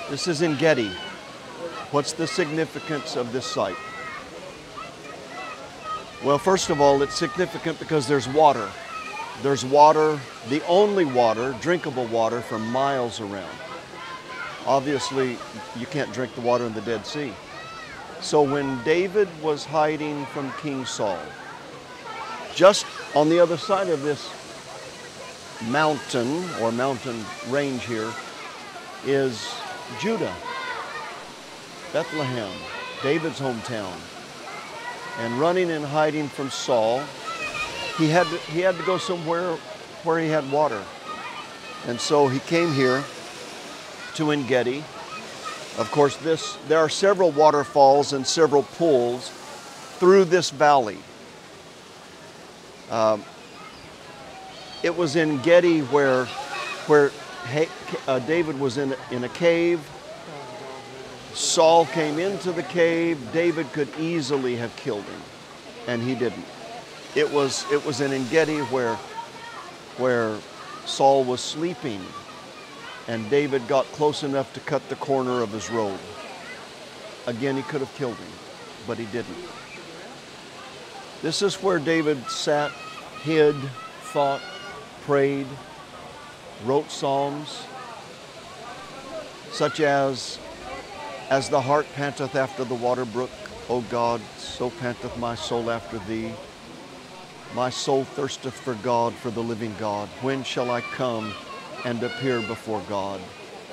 This is Ein Gedi. What's the significance of this site? Well, first of all, it's significant because there's water. There's water, the only water, drinkable water, for miles around. Obviously, you can't drink the water in the Dead Sea. So when David was hiding from King Saul, just on the other side of this mountain or mountain range here is Judah, Bethlehem, David's hometown. And running and hiding from Saul, he had to go somewhere where he had water. And so he came here to Ein Gedi. Of course, there are several waterfalls and several pools through this valley. It was in Gedi where David was in a cave. Saul came into the cave. David could easily have killed him, and he didn't. It was in Ein Gedi where Saul was sleeping, and David got close enough to cut the corner of his robe. Again, he could have killed him, but he didn't. This is where David sat, hid, thought, prayed, wrote psalms, such as the hart panteth after the water brook, O God, so panteth my soul after thee. My soul thirsteth for God, for the living God. When shall I come and appear before God?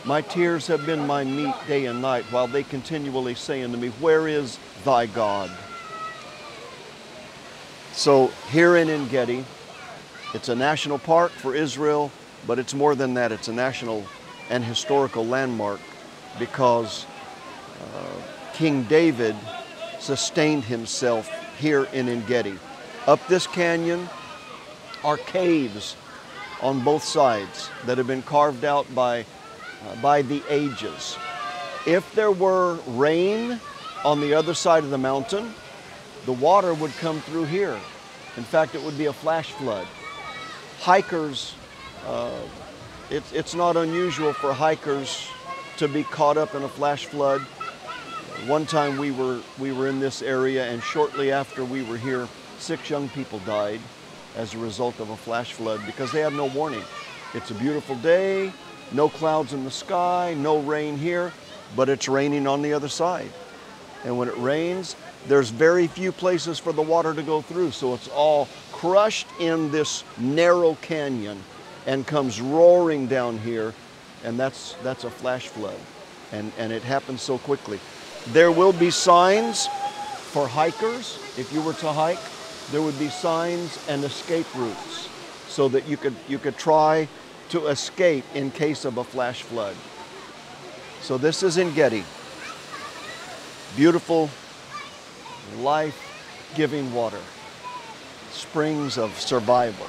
My tears have been my meat day and night, while they continually say unto me, where is thy God? So here in Ein Gedi, it's a national park for Israel, but it's more than that. It's a national and historical landmark because King David sustained himself here in Ein Gedi. Up this canyon are caves on both sides that have been carved out by the ages. If there were rain on the other side of the mountain, the water would come through here. In fact, it would be a flash flood. Hikers, it's not unusual for hikers to be caught up in a flash flood. One time we were in this area, and shortly after we were here, 6 young people died as a result of a flash flood because they had no warning. It's a beautiful day, no clouds in the sky, no rain here, but it's raining on the other side. And when it rains, there's very few places for the water to go through, so it's all crushed in this narrow canyon and comes roaring down here, and that's a flash flood, and it happens so quickly. There will be signs for hikers. If you were to hike, there would be signs and escape routes so that you could try to escape in case of a flash flood. So this is Ein Gedi. Beautiful, life-giving water, springs of survival.